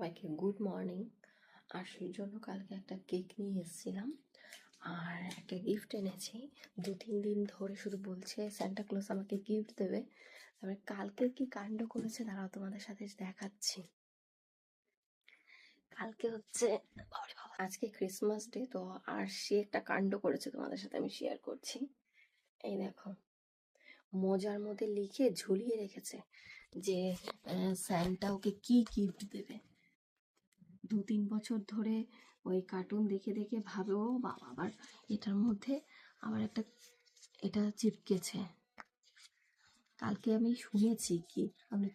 সবাইকে good morning. আরশির জন্য কালকে একটা কেক নিয়ে এসেছিলাম আর একটা গিফট এনেছি। 2-3 দিন ধরে শুধু বলছে সান্টা ক্লজ আমাকে গিফট দেবে। তারপরে কালকে কি কাণ্ড করেছে দাঁড়াও তোমাদের সাথে দেখাচ্ছি। কালকে হচ্ছে আজকে ক্রিসমাস ডে, তো আরশি একটা কাণ্ড করেছে তোমাদের সাথে আমি শেয়ার করছি। এই দেখো, মোজার মধ্যে লিখে ঝুলিয়ে রেখেছে যে স্যান্টা ওকে কি গিফট দেবে। 2-3 বছর ধরে ওই কার্টুন দেখে দেখে ভাবে ও বাবা, আবার এটার মধ্যে আবার একটা এটা চিপকেছে। কালকে আমি শুনেছি কি,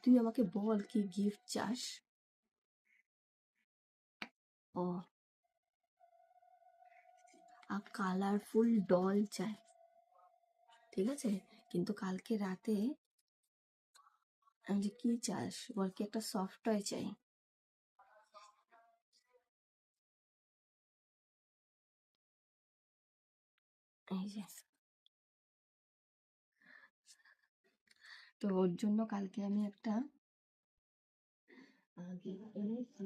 তুই আমাকে বল কি গিফট চাস। ও কালারফুল ডল চাই, ঠিক আছে। কিন্তু কালকে রাতে আমি যে কি চাস বল, কি একটা সফট টয় চাই। এই যে, তো ওর জন্য কালকে আমি একটা গিফট এনেছি।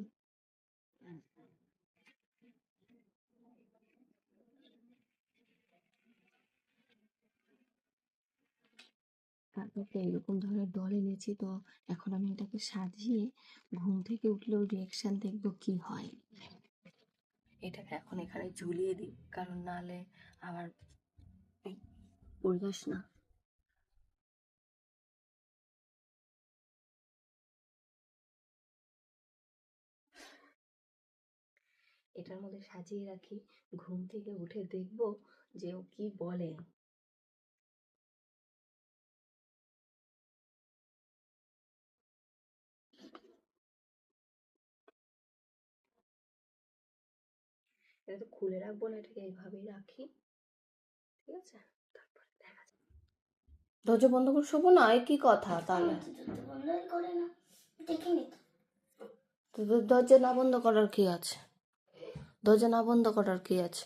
তারপর এরকম ধরনের ডল এনেছি, তো এখন আমি এটাকে সাজিয়ে ঘুম থেকে উঠলেও রিয়াকশন দেখবো কি হয়। এটাকে এখন এখানে ঝুলিয়ে দিই, কারণ নাহলে আবার পড়িস না। এটার মধ্যে সাজিয়ে রাখি, ঘুম থেকে উঠে দেখবো যে ও কি বলে। এটা তো খুলে রাখবো না, এটাকে এইভাবেই রাখি, ঠিক আছে। তারপর দেখা যাবে। দরজা বন্ধ করে শোবো না, কি কথা তাহলে? দরজা না বন্ধ করার কি আছে? দরজা না বন্ধ করার কি আছে?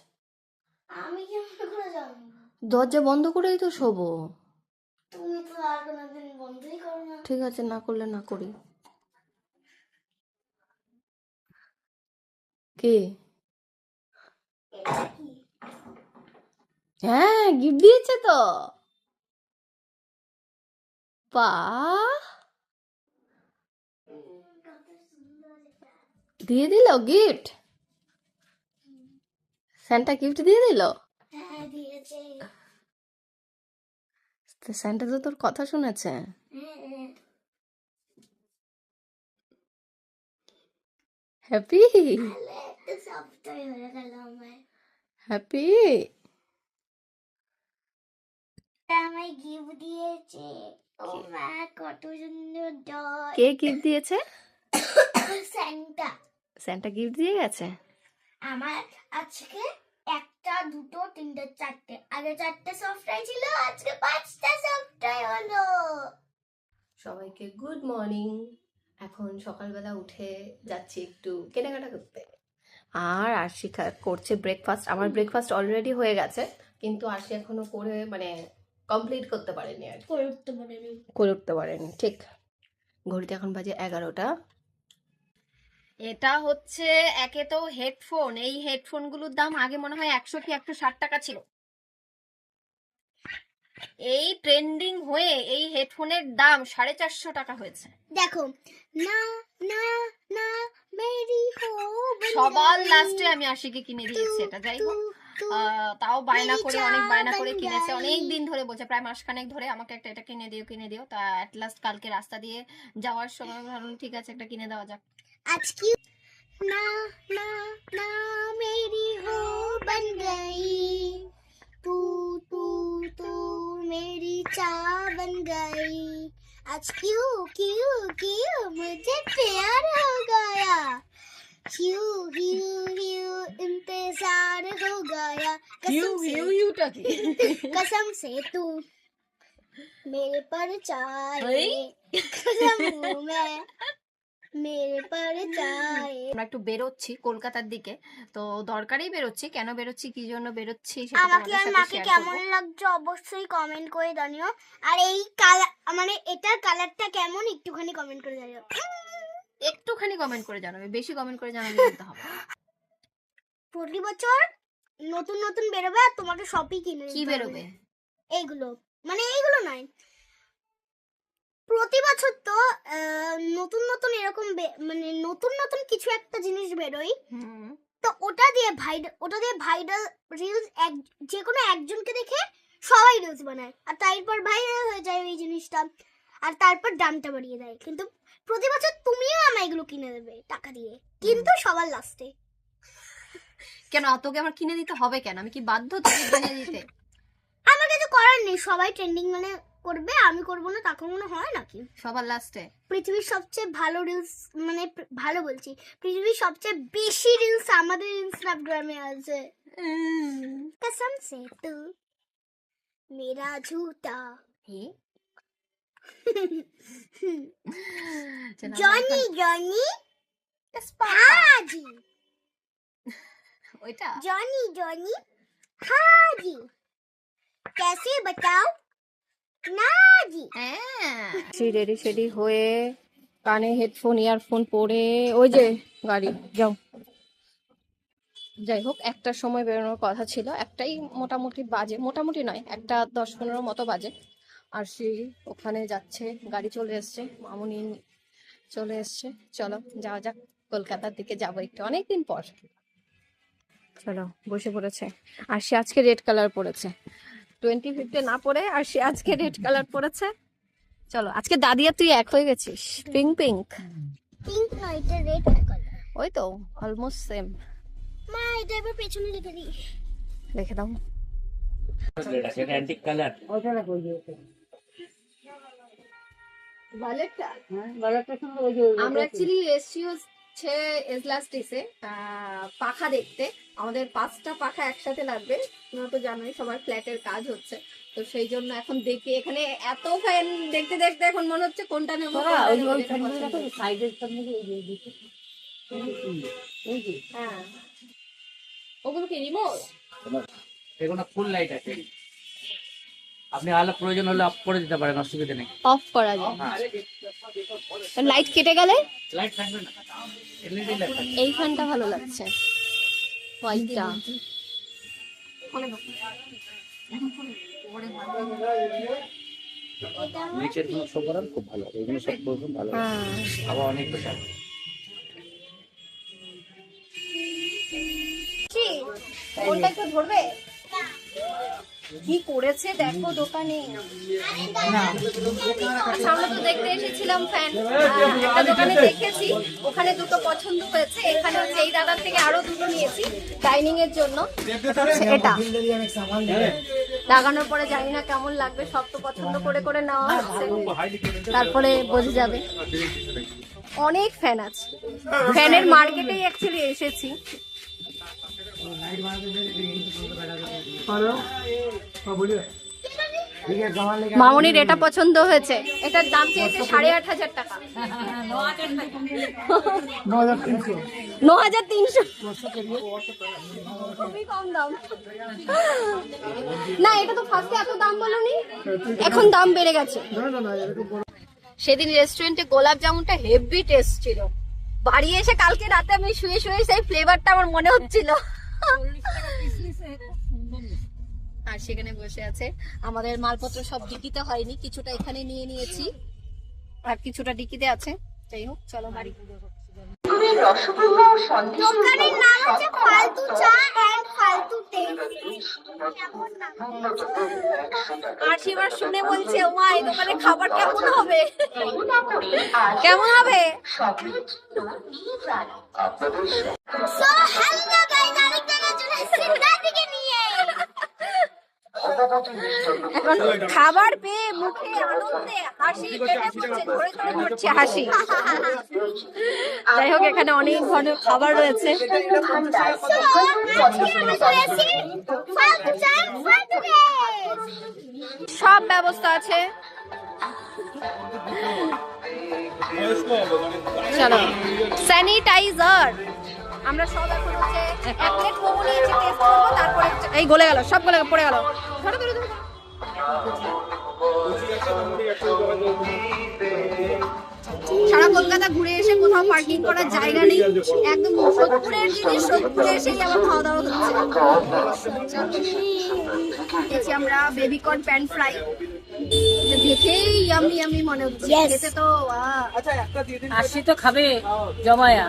আমি কেমন করে জানবো? দরজা বন্ধ করেই তো শোবো। তুমি তো আর কোনোদিন বন্ধই করো না। ঠিক আছে, না করলে না করি। কে? হ্যাঁ, গিফট দিয়েছে তো। পা দিয়ে দিল গিফট। স্যান্টা গিফট দিয়ে দিল। হ্যাঁ দিয়েছে। স্যান্টা তো তোর কথা শুনেছে। হ্যাপি হ্যাপি আমায় গিফট দিয়েছে। ও মা, কত সুন্দর ডল। কে গিফট দিয়েছে? স্যান্টা। স্যান্টা গিফট দিয়ে গেছে। আমার আজকে 1টা 2টো 3টে 4টে, আগে 4টে সফটওয়্যার ছিল, আজকে 5টা সফটওয়্যার হলো। সবাইকে গুড মর্নিং। এখন সকালবেলা উঠে যাচ্ছি একটু কেনাকাটা করতে, আর আরশি করছে ব্রেকফাস্ট। আমার ব্রেকফাস্ট অলরেডি হয়ে গেছে, কিন্তু আরশি এখনো করে কমপ্লিট করতে পারেনি, আর করে উঠতে পারেনি ঠিক। ঘড়িতে এখন বাজে 11টা। এটা হচ্ছে একে তো হেডফোন, এই হেডফোনগুলোর দাম আগে মনে হয় 100 কি 160 টাকা ছিল। এই ট্রেন্ডিং হয়ে এই হেডফোনের দাম 450 টাকা হয়েছে। দেখো না না না মেরি হো, সবার লাস্টে আমি আশিকে কিনে দিয়েছি এটা। যাই হোক, তাও বায়না করে, অনেক বায়না করে কিনেছে, অনেক দিন ধরে বলছে, প্রায় মাসখানেক ধরে আমাকে একটা এটা কিনে দিও কিনে দিও। তা অ্যাট লাস্ট কালকে রাস্তা দিয়ে যাওয়ার সময় ভাবলাম ঠিক আছে একটা কিনে দেওয়া যাক। আজকে না না না মেরি হো বন গই, तू तू तू मेरी चाह बन गई। आज क्यों क्यों क्यों मुझे प्यार हो गया, क्यों क्यों क्यों इंतजार हो गया, कसम से तू मेरे पर चाहे, कसम मैं মেরে পরে চাই। আমরা একটু বেরোচ্ছি কলকাতার দিকে, তো দরকারেই বেরোচ্ছি। কেন বেরোচ্ছি, কি জন্য বেরোচ্ছি, আমাকে আর মাকে কেমন লাগছে অবশ্যই কমেন্ট করে জানিও। আর এই কালার, মানে এটার কালারটা কেমন একটুখানি কমেন্ট করে জানিও। একটুখানি কমেন্ট করে জানাবে, বেশি কমেন্ট করে জানালে কিন্তু হবে। প্রতি বছর নতুন নতুন বেরোবে আর তোমাকে সবই কিনে কি বেরোবে? এইগুলো মানে এইগুলো নয়, প্রতি বছর তো নতুন নতুন এরকম মানে নতুন নতুন কিছু একটা জিনিস বেরোয়, তো ওটা দিয়ে ভাইরাল রিলস, যে কোনো একজনকে দেখে সবাই রিলস বানায় আর তারপর ভাইরাল হয়ে যায় এই জিনিসটা, আর তারপর দামটা বাড়িয়ে দেয়। কিন্তু প্রতি বছর তুমিও আমায় এগুলো কিনে দেবে টাকা দিয়ে, কিন্তু সবার লাস্টে। কেন তোকে আমার কিনে দিতে হবে কেন? আমি কি বাধ্য তোকে কিনে দিতে? আমার কিছু করার নেই, সবাই ট্রেন্ডিং মানে করবে, আমি করব না, তা কখনো হয় নাকি? সবার লাস্টে পৃথিবীর সবচেয়ে ভালো রিলস, মানে ভালো বলছি, পৃথিবীর সবচেয়ে বেশি রিলস আমাদের ইনস্টাগ্রামে আছে। कसम से तू मेरा झूठा जॉनी जॉनी हाजी, ওইটা जॉनी जॉनी हाजी, कैसे बताओ ना जी। রেডি শেডি হয়ে কানে হেডফোন ইয়ারফোন পরে ওই যে গাড়ি যাও। যাই হোক, একটার সময় বেরোনোর কথা ছিল, একটাই মোটামুটি বাজে, মোটামুটি নয়, 1টা 10-15 মতো বাজে। আর সেই ওখানে যাচ্ছে, গাড়ি চলে এসছে, মামুনি চলে এসছে। চলো যাওয়া যাক, কলকাতার দিকে যাবো একটু, অনেকদিন পর। চলো, বসে পড়েছে। আর সে আজকে রেড কালার পরেছে, 25 না পরে, আর সে আজকে রেড কালার পরেছে। চলো, আজকে দাদি আর তুই এক হয়ে গেছিস, পিঙ্ক পিঙ্ক। পিঙ্ক না, এটা রেড কালার। ওই তো অলমোস্ট সেম। মা এটা এবার পেছনে লিখে দিই, লিখে দাও। এটা অ্যান্টিক কালার। ওটা না কই দিও। ভালেটা? হ্যাঁ, ভালোটা সুন্দর ওই যে। আমরা অ্যাকচুয়ালি এসছি হচ্ছে এজলাস্টিসে পাখা দেখতে। আমাদের 5টা পাখা একসাথে লাগবে, তোমরা তো জানোই, সবার ফ্ল্যাটের কাজ হচ্ছে, তো সেই জন্য এখন দেখি এখানে এত ফ্যান দেখতে দেখতে এখন মনে হচ্ছে কোনটা নেবো। সাইডের সামনে ওই যে হ্যাঁ, ওগুলো কি রিমোট? এগুলো ফুল লাইট আছে, আপনি আলো প্রয়োজন হলে অফ করে দিতে পারেন, অসুবিধা নেই। অফ করা যায়? লাইট কেটে গেলে লাইট থাকবে না, এলইডি লাইট থাকবে। এই ফ্যানটা ভালো লাগছে, হোয়াইটটা। নিচের গুলো সব করার খুব ভালো, এগুলো সব খুব ভালো, আবার অনেক বেশি। কোনটা একটু ধরবে? কি করেছে দেখো দোকানে। আচ্ছা, আমরা তো দেখতে এসেছিলাম ফ্যান, একটা দোকানে দেখেছি, ওখানে দুটো পছন্দ হয়েছে। এখানে হচ্ছে এই দাদার থেকে আরো দুটো নিয়েছি ডাইনিং এর জন্য। এটা লাগানোর পরে জানি না কেমন লাগবে, সব তো পছন্দ করে করে নেওয়া হচ্ছে, তারপরে বোঝা যাবে। অনেক ফ্যান আছে, ফ্যানের মার্কেটেই অ্যাকচুয়ালি এসেছি। মামনির এটা পছন্দ হয়েছে, এটার দাম চেয়েছে 8,500 টাকা। 9,300, খুবই কম দাম। না, এটা তো ফার্স্টে এত দাম বলনি, এখন দাম বেড়ে গেছে। সেদিন রেস্টুরেন্টে গোলাপ জামুনটা হেভি টেস্ট ছিল, বাড়ি এসে কালকে রাতে আমি শুয়ে শুয়ে সেই ফ্লেভারটা আমার মনে হচ্ছিল। আর সেখানে বসে আছে, আমাদের মালপত্র সব ডিকিতে হয়নি, কিছুটা এখানে নিয়ে নিয়েছি আর কিছুটা ডিকিতে আছে। যাই হোক, চলো বাড়ি। দোকানের নাম হচ্ছে ফালতু চা এন্ড ফালতু তেল। আর সেবার শুনে বলছে, ওমা এই দোকানে খাবার কেমন হবে, কেমন হবে। সো হ্যালো গাইস, আরেকটা চলে এসেছি দাদিকে নিয়ে। এখন খাবার পেয়ে মুখে আনন্দে হাসি ফেটে পড়ছে, ধরে ধরে পড়ছে হাসি। যাই হোক, এখানে অনেক ধরনের খাবার রয়েছে। সব ব্যবস্থা আছে। চলো, স্যানিটাইজার আমরা সব এখন হচ্ছে 1 প্লেট মোমো নিয়েছি, টেস্ট করবো, তারপরে এই গলে গেল, সব গলে পড়ে গেল। ধরো ধরো ধরো। সারা কলকাতা ঘুরে এসে কোথাও পার্কিং করার জায়গা নেই, একদম সোদপুরের জিনিস সোদপুরে এসেই আবার খাওয়া দাওয়া হচ্ছে। খেয়েছি আমরা বেবিকর্ন প্যান ফ্রাই, দেখেই ইয়ামি ইয়ামি মনে হচ্ছে, Yes. খেতে তো আসি তো খাবে জমায়া।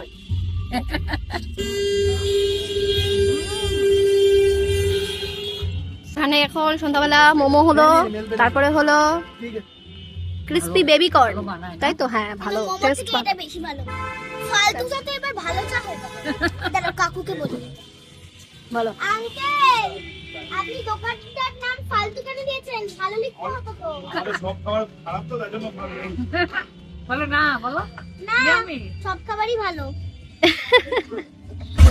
এখানে এখন সন্ধ্যাবেলা মোমো হলো, তারপরে হলো ক্রিস্পি বেবি কর্ন, তাই তো? হ্যাঁ, ভালো মোমো টেস্ট। থেকে এটা বেশি ভালো। ফালতু সাথে এবার ভালো চা হয়ে যাবে। দাঁড়াও, কাকুকে বলি। ভালো। আঙ্কেল, আপনি দোকানটার নাম ফালতু কেন দিয়েছেন? ভালো লিখতে হবে তো। সব খাবার খারাপ তো তার জন্য ভালো। বলো না, বলো না, সব খাবারই ভালো।